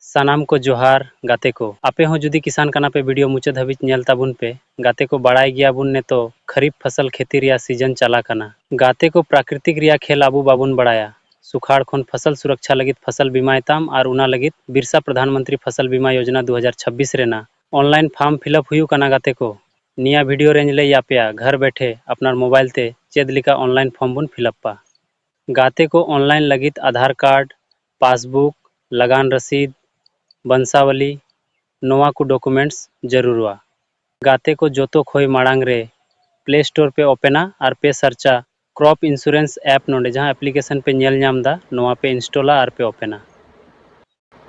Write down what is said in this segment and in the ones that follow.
सानाम को जोहार गाते को आपे हो जुदी किसान कना पे वीडियो मुचाद हबिज नेल ताबुन पे गाते को बाड़ाय गिया बुन ने तो खरीफ फसल खेती रिया सीजन चला कना गाते को प्राकृतिक रिया खेल आबू बाबुन बड़ाया सुखाड़ खन फसल सुरक्षा लगित फसल बीमा ताम और उना लगित बिरसा प्रधानमंत्री फसल बीमा योजना 2026 रेना ऑनलाइन फॉर्म फिलअप हुयु कना गाते को निया वीडियो रेंज ले यापया घर बैठे अपना मोबाइल ते चेद लिका ऑनलाइन फॉर्म बुन फिलअप पा गाते को ऑनलाइन लगित आधार कार्ड पासबुक लगान रसीद बंसावली नोवा को डॉक्यूमेंट्स जरूर हुआ गाते को जोतो खोई मांग रे प्ले स्टोर पे ओपना और पे सर्चा क्रॉप इंश्योरेंस ऐप नोडे जहां एप्लीकेशन पे नेल नाम दा नोवा पे इंस्टॉला और पे ओपना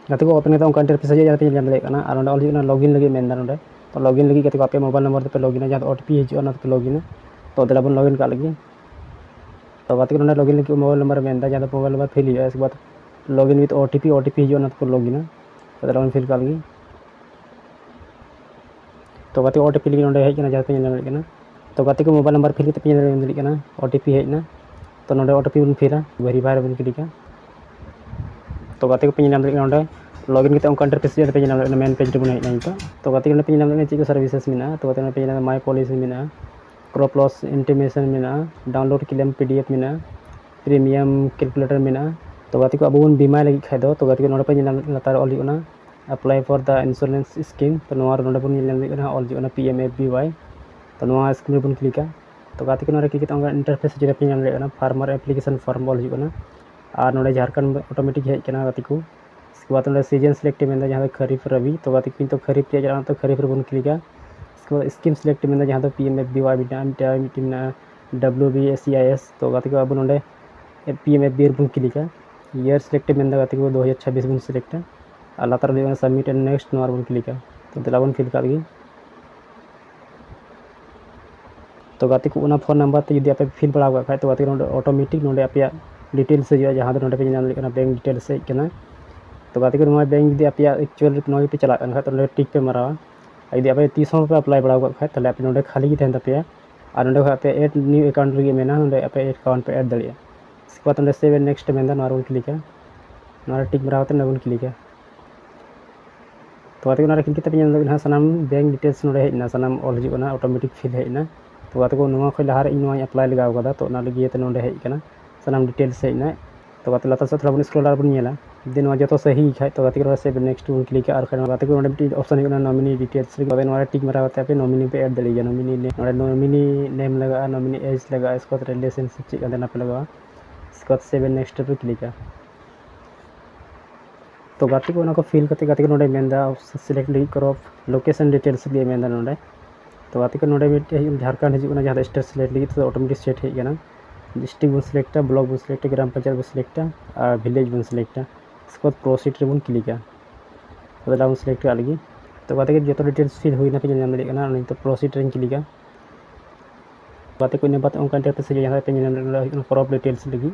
गाते को ओपन करता उनका इंटरफेस है जाते हैं जान लेना और ऑल यूना लॉगिन लगे मेंदा नोडे तो लॉगिन लगी गाते को आपे मोबाइल नंबर पे लॉगिन जहां ओटीपी हिजु ना पे लॉगिन तो दला बन लॉगिन का लगी तो गाते को नोडे लॉगिन लगी मोबाइल नंबर मेंदा जहां मोबाइल नंबर फिल है इसके बाद लॉगिन विद ओटीपी हिजु ना पे लॉगिन तो दला बन फिल का लगी तो गाते ओटीपी लगी नोडे हेज ना जहां पे नेल लेना तो गाते को मोबाइल नंबर फिल पे नेल लेना ओटीपी हेज ना तो नोडे ओटीपी बन फिला वेरीफाई बन क्लिका तो गाते को पे नाम लेना नोडे लॉगिन करते उनका इंटरफेस पे नाम लेना मेन पेज रे बन हेज ना तो गाते को पे नाम लेना चीज सर्विसेज मेना तो गाते पे नाम माय पॉलिसी मेना क्रॉप लॉस इंटीमेशन मेना डाउनलोड क्लेम पीडीएफ मेना प्रीमियम कैलकुलेटर मेना तो गाते को अब बन बीमा लगी खाय दो तो गाते को नोडे पे नाम लतार ऑल होना apply for the insurance scheme तो नोवा नोडे बन नाम लेना ऑल होना पीएमएफबीवाई तो नोवा स्कीम बन क्लिका तो गाते को नोडे क्लिक करते इंटरफेस जे पे नाम लेना फार्मर एप्लीकेशन फॉर्म ऑल होना और नोडे झारखंड ऑटोमेटिक हेज कना गाते को इसके बाद नोडे सीजन सिलेक्ट में जहां खरीफ रबी तो गाते को तो खरीफ ते जरा तो खरीफ रे बन क्लिका इसके बाद स्कीम सिलेक्ट में जहां पीएमएफबीवाई बिना डब्ल्यूबीएसईआईएस तो गाते को अब नोडे पीएमएफबी बन क्लिका ईयर सिलेक्ट में गाते को 2026 बन सिलेक्ट और लातार सबमिट एंड नेक्स्ट नोवा बन क्लिका तो दला बन फिल का लगी तो गाते को उना फोन नंबर ते यदि आपे फिल बड़ा हुआ खाय तो गाते नोडे ऑटोमेटिक नोडे आपे डिटेल्स है जहां नोडे पे नाम लेना बैंक डिटेल्स है कना तो गाते को नोवा बैंक यदि आपे एक्चुअल नोई पे चला खाय तो नोडे टिक पे मारा यदि आपे 30 पे अप्लाई बड़ा हुआ खाय तले आपे नोडे खाली ही तहन तपे और नोडे आपे ऐड न्यू अकाउंट लगी मेना नोडे आपे अकाउंट पे ऐड दलिया इसके बाद नोडे सेव नेक्स्ट मेंदा नोरा क्लिक है नोरा टिक मारा होते नोन क्लिक है तो गाते को नोरा क्लिक करते पे सनाम बैंक डिटेल्स नोडे हेजना सनाम ऑल हिजुना ऑटोमेटिक फिल हेजना तो गाते को नोवा खय लहार इन नोवा अप्लाई लगाव कदा तो ना लगी ते नोडे हेज कना सनाम डिटेल्स हेजना तो गाते लाता से थोड़ा बन स्क्रॉल बन नेला दिन वा जतो सही खाय तो गाते को सेव नेक्स्ट बन क्लिक और खय गाते को नोडे ऑप्शन हेना नॉमिनी डिटेल्स रे गाते नोरा टिक मारा होते पे नॉमिनी पे ऐड दलिया नॉमिनी नोडे नॉमिनी नेम लगा नॉमिनी एज लगा इसको रिलेशनशिप चेक करना पे लगा इसके बाद सेव नेक्स्ट पे क्लिक है तो गाते को को फिल करते गाते को नोडे मेंदा सिलेक्ट लगी क्रॉप लोकेशन डिटेल्स लिए मेंदा नोडे तो गाते को नोडे झारखंड हिजुना जहां स्टेट सिलेक्ट लगी तो ऑटोमेटिक सेट हेज गना डिस्ट्रिक्ट बन सिलेक्ट ब्लॉक बन सिलेक्ट ग्राम पंचायत बन सिलेक्ट और विलेज बन सिलेक्ट इसको प्रोसीड रे बन क्लिक तो दाला बन सिलेक्ट का लगी तो गाते को जो डिटेल्स फिल हुई ना पे नाम ले गना तो प्रोसीड रे क्लिक गाते को ने बात उनका इंटरफेस से जहां पे नाम क्रॉप डिटेल्स लगी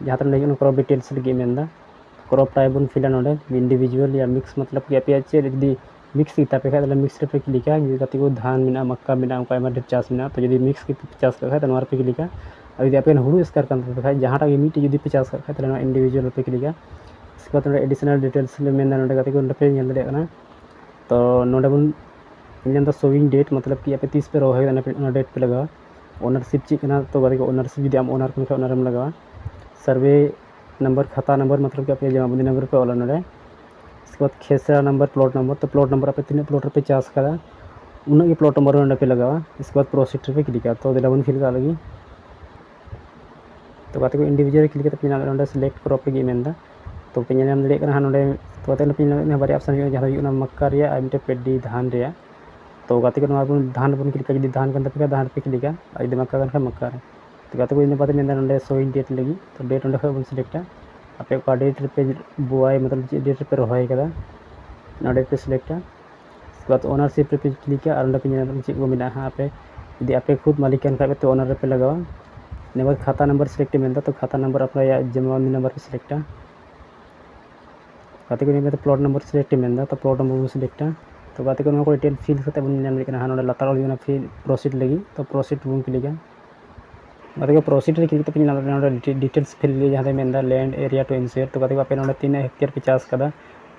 जहां तक नहीं क्रॉप डिटेल्स लगी मेंदा क्रॉप टाइप बन फिल नोडे इंडिविजुअल या मिक्स मतलब कि आपे चे यदि मिक्स किता पे खाय मिक्स पे क्लिक है गाते को धान मिना मक्का मिना उनका एमा चास मिना तो यदि मिक्स के चास का खाय तो नोर पे क्लिक है और यदि आपे हुड़ू स्कार kan पे खाय जहां टाइम मीट यदि पे चास का खाय तो इंडिविजुअल पे क्लिक है इसके बाद नोडे एडिशनल डिटेल्स ले मेंदा नोडे गाते को पे नेल दे कना तो नोडे बन इन द शोइंग डेट मतलब कि आपे 30 पे रोहे ना डेट पे लगा ओनरशिप ची कना तो गाते को ओनरशिप यदि am ओनर को ओनर में लगा सर्वे नंबर खाता नंबर मतलब कि आपके जमाबंदी नंबर पे ऑल नोडे इसके बाद खेसरा नंबर प्लॉट नंबर पे तीन प्लॉट पे चास कदा उन के प्लॉट नंबर नोडे पे लगा इसके बाद प्रोसीड पे क्लिक तो दिलावन फिल का लगी तो गाते को इंडिविजुअल क्लिक करते पे नोडे सिलेक्ट क्रॉप लगी मेंदा तो पे नाम दे कना नोडे तो गाते पे बारे ऑप्शन जहां होना मक्का रिया आइमटे पेडी धान रिया तो गाते को धान बन क्लिक यदि धान kan पे धान पे क्लिक यदि मक्का kan मक्का रे तो गाते को इन बात मेंदा नोडे शोइंग डेट लगी तो डेट नोडे बन सिलेक्ट आपे का डेट पे बुआई मतलब डेट पे रोहाई कदा नोडे पे सिलेक्ट इसके बाद ओनरशिप पे क्लिक और नोडे पे चेक को मिना आपे यदि आपे खुद मालिक kan खाय तो ओनर पे लगावा ने बाद खाता नंबर सिलेक्ट मेंदा तो खाता नंबर अपना या जमाबंदी नंबर पे सिलेक्ट गाते को ने प्लॉट नंबर सिलेक्ट मेंदा तो प्लॉट नंबर सिलेक्ट तो गाते को को डिटेल फिल करते बन नाम लेकना नोडे लातार ऑल फिल प्रोसीड लगी तो प्रोसीड बन क्लिक गाते को प्रोसीड रे क्लिक करते नोडे डिटेल्स फिल लिए जहां मेंदा लैंड एरिया टू इंश्योर तो गाते को आपे नोडे 3 हेक्टेयर पे चास कदा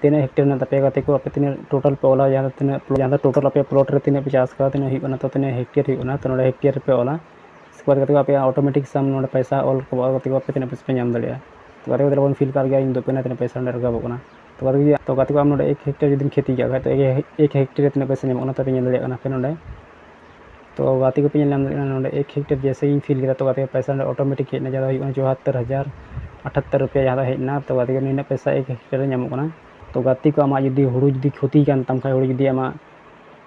तीना हेक्टेयर ना तपे गाते को आपे तीना टोटल पे ओला जहाँ टोटल आपे प्लॉट रे तीना पे चाष का तीना हुई तो तीना हेक्टेयर हुई तो नोडे हेक्टेयर पे ओला इसके बाद गाते को आपे ऑटोमेटिक सम नोडे पैसा ऑल को गाते को आपे तीना पैसा पे नाम दड़िया तो गाते को तेरे फिल कर गया इन दो पे तीना पैसा नोडे रगा बकना तो गाते को आम नोडे 1 हेक्टेयर जदि खेती किया तो 1 हेक्टेयर तीना पैसा नाम तो पे नाम दड़िया पे नोडे तो गाते को पे नाम दड़िया नोडे 1 हेक्टेयर जैसे ही फिल किया तो गाते को पैसा ऑटोमेटिक हेना ज्यादा हुई 74,078 रुपया ज्यादा हेना तो गाते को नीना पैसा 1 हेक्टेयर नामोगना तो गाती को आमा जुदी हुड़ू जुदी क्षति कान तम खाय हुड़ू जुदी आमा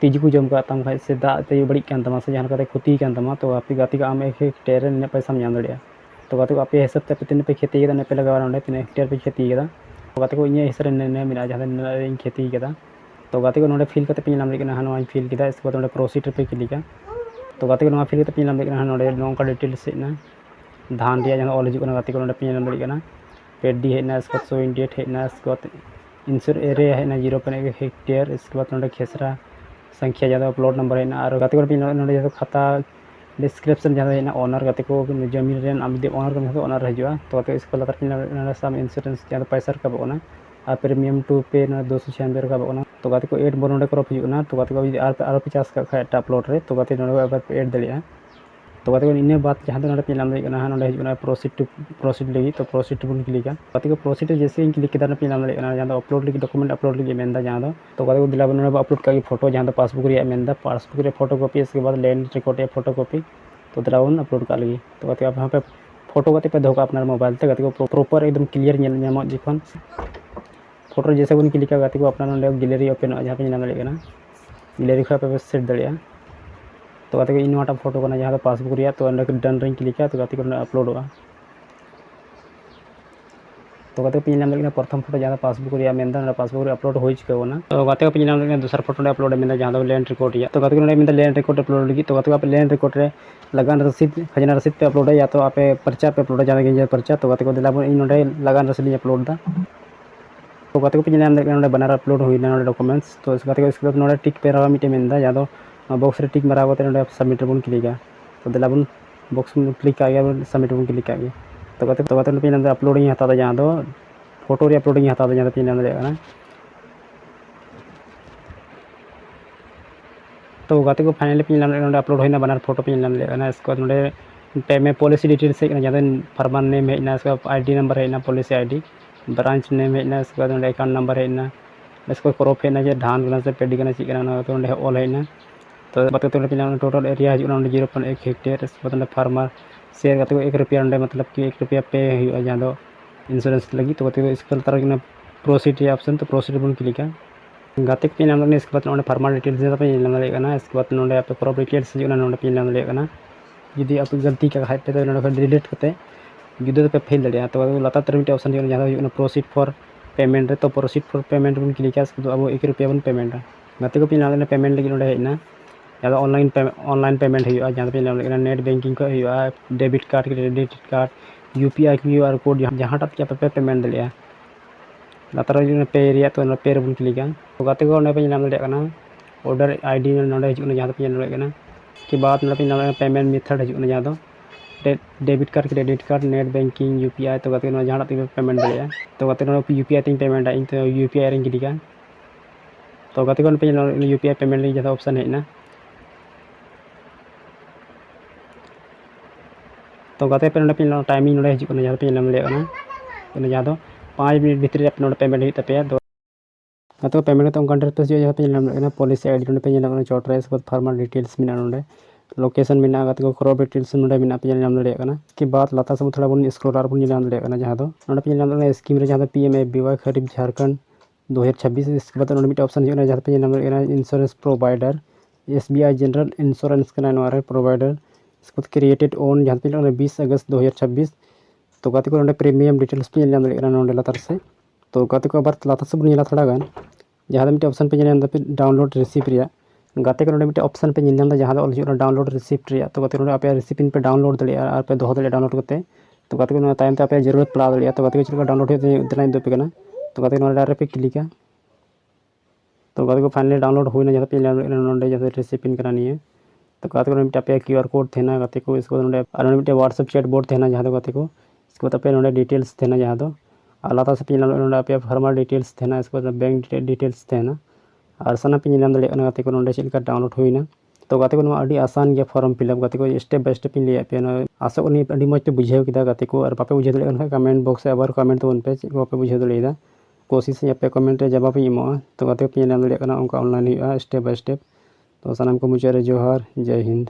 तीज को जम का तम खाय से दा ते बड़ी कान तमा से जहां का क्षति कान तमा तो आपे गाती का आम 1 हेक्टेयर ने पैसा नाम दड़िया तो गाती को आपे हिसाब ते तीन पे खेती के ने पे लगा नोडे 3 हेक्टेयर पे खेती के तो गाती को इने हिसाब ने मिला जहां खेती के तो गाती को नोडे फिल करते पे नाम दड़िया हां नोई फिल किदा इसके बाद नोडे प्रोसीड पे क्लिक का तो गाती को नोआ फिल करते पे नाम दड़िया हां नोडे नोंका डिटेल्स हेना धान दिया जहां ऑल हिजु गाती को नोडे पे नाम दड़िया पेडी हेना इसके बाद सोइंग डेट हेना इसके बाद इंसर एरिया है ना 0.1 हेक्टेयर इसके बाद नोडे खेसरा संख्या ज़्यादा प्लॉट नंबर है ना और गाते को नोडे जो खाता डिस्क्रिप्शन ज़्यादा है ना ओनर गाते को जमीन रेन आम दे ओनर को ओनर हिजुआ तो गाते इसको लतार पे सम इंश्योरेंस ज़्यादा पैसा रकाबोना और प्रीमियम टू पे 296 रकाबोना तो गाते को 8 नोडे क्रॉप हिजुना तो गाते को आर पे चास का एटा प्लॉट रे तो गाते नोडे अब पे ऐड दलिया तो गाते को इन बात जहाँ नोडे पे नाम दड़िया नोडे हिजुना प्रोसीड लगी तो प्रोसीड बन क्लिक गाते को प्रोसीड जैसे क्लिक किया पे नाम दड़िया जहाँ अपलोड लगी डॉक्यूमेंट अपलोड लगी मेनदा जहाँ तो गाते को दिला नोडे अपलोड का फोटो जहाँ पासबुक रे मेनदा पासबुक रे फोटो कॉपी इसके बाद लैंड रिकॉर्ड या फोटो कॉपी तो दिलावन अपलोड का लगी तो गाते आप यहाँ पे फोटो गाते पे धोका अपना मोबाइल ते गाते को प्रॉपर एकदम क्लियर नाम जखन फोटो जैसे बन क्लिक गाते को अपना नोडे गैलरी ओपन जहाँ पे नाम दड़िया गैलरी खा पे सेट दड़िया तो गाते को इन वाटा फोटो करना जहाँ पासबुक रे तो डन रे क्लिक तो गाते को अपलोड तो गाते पे नाम दड़िया प्रथम फोटो जहाँ पासबुक रे मेनदा पासबुक रे अपलोड हो चुका तो गाते पे नाम दड़िया दूसरा फोटो अपलोड मेनदा जहाँ लैंड रिकॉर्ड रे तो गाते को मेनदा लैंड रिकॉर्ड अपलोड लगी तो गाते को आप लैंड रिकॉर्ड रे लगान रसीद खजना रसीद पे अपलोड है या तो आप पर्चा पे अपलोड जहाँ गे पर्चा तो गाते को दिला इन नोडे लगान रसीद अपलोड दा तो गाते को पे नाम दड़िया नोडे बनार अपलोड हुईना नोडे डॉक्यूमेंट्स तो गाते को इसके बाद नोडे टिक पे रहा मिटे मेनदा जहाँ बॉक्स रे टिक मारा होते नोडे सबमिट बन क्लिक तो दिला बन बॉक्स में क्लिक आ गया सबमिट बन क्लिक आ गया तो गाते पे नाम अपलोडिंग हता जहाँ फोटो रे अपलोडिंग हता जहाँ पे नाम दड़िया तो गाते को फाइनली पे नाम दड़िया अपलोड होना बनार फोटो पे नाम दड़िया इसके बाद नोडे पेमेंट पॉलिसी डिटेल्स है जहाँ फार्मर नेम है इसका आईडी नंबर है पॉलिसी आईडी ब्रांच नेम है इसके बाद नोडे अकाउंट नंबर है इसको क्रॉप है जे धान गना से पेडी गना चीज गना तो नोडे ऑल है तो बात करते पे टोटल एरिया हिजुना 0.1 हेक्टेयर इसके बाद फार्मर शेयर गाते को 1 रुपया मतलब कि 1 रुपया पे हुआ जहाँ इंश्योरेंस लगी तो गाते को इसके तरह प्रोसीड ऑप्शन तो प्रोसीड बन क्लिक गाते पे नाम दड़िया इसके बाद फार्मर डिटेल्स पे नाम दड़िया इसके बाद नोडे आप क्रॉप डिटेल्स हिजुना नोडे पे नाम दड़िया जुदी आप गलती का खाए पे तो नोडे डिलीट करते जुदी पे फेल दड़िया तो लतार तरह ऑप्शन जहाँ प्रोसीड फॉर पेमेंट तो प्रोसीड फॉर पेमेंट बन क्लिक अब 1 रुपया बन पेमेंट गाते को पे नाम दड़िया पेमेंट लगी नोडे हेना जहाँ ऑनलाइन पेमेंट हुआ जहाँ पे नाम दड़िया नेट बैंकिंग को हुआ debit card credit card UPI QR code जहाँ पे पेमेंट दड़िया लतार पे एरिया तो पे बन क्लिक तो गाते को पे नाम दड़िया ऑर्डर आईडी नोडे हिजुना जहाँ पे नाम दड़िया के बाद नोडे पे नाम पेमेंट मेथड हिजुना जहाँ debit card credit card net banking UPI तो गाते जहाँ पे पेमेंट दड़िया तो गाते यूपीआई तीन पेमेंट इन तो यूपीआई रे क्लिक तो गाते को पे यूपीआई पेमेंट जहाँ ऑप्शन है तो गाते पे टाइमिंग नोडे हिजुना जहाँ पे नाम दड़िया जहाँ 5 मिनट भीतर नोडे पेमेंट होता पे गाते पेमेंट तो एड्रेस जहाँ पे नाम दड़िया पॉलिसी आईडी पे नाम चोट रे इसके बाद फार्मर डिटेल्स में नोडे लोकेशन में गाते को क्रॉप डिटेल्स नोडे में पे नाम दड़िया इसके बाद लता से थोड़ा बन स्क्रॉलर बन नाम दड़िया जहाँ नोडे पे नाम दड़िया स्कीम रे जहाँ PMFBY खरीफ झारखंड 2026 इसके बाद नोडे ऑप्शन हिजुना जहाँ पे नाम दड़िया insurance provider SBI general insurance का प्रोवाइडर इसके बाद क्रिएटेड ओन जहाँ पे 20 अगस्त 2026 तो गाते को प्रीमियम डिटेल्स पे नाम दड़िया नोडे लतार से तो गाते को अब लतार से बन थोड़ा गान जहाँ मिट्टे ऑप्शन पे नाम पे डाउनलोड रिसीप रे गाते को मिट्टे ऑप्शन पे नाम जहाँ ऑल डाउनलोड रिसीप्ट रे तो गाते आप रिसीप्ट पे डाउनलोड दड़िया और पे दोहो दड़िया डाउनलोड करते तो गाते को टाइम पे आप जरूरत पड़ा दड़िया तो गाते को चलका डाउनलोड दिला दो पे तो गाते को डायरेक्ट पे क्लिक तो गाते को फाइनली डाउनलोड होना जहाँ पे नोडे जहाँ रिसीप्ट करानी है तो गाते को मिट्टे आप QR कोड थे गाते को इसको मिट्टे व्हाट्सएप चैट बोर्ड थे जहाँ गाते को इसको आप डिटेल्स थे जहाँ और लाता से पे पे फार्मर डिटेल्स थे इसके बाद बैंक डिटेल्स थे और साना पे नाम दड़े गाते को नोडे चेक डाउनलोड होना तो गाते को अड़ी आसान गया फॉर्म फिलअप गाते को स्टेप बाय स्टेप इन लिया पे आशा को अड़ी मज पे बुझे किया गाते को और बापे बुझे दड़े कमेंट बॉक्स आबार कमेंट तबन पे चेक बापे बुझे दड़े कोशिश पे कमेंट रे जवाब इमोगा तो गाते पे नाम दड़े उनका ऑनलाइन स्टेप बाय स्टेप तो सानाम को मुचारे जोहार जय हिंद।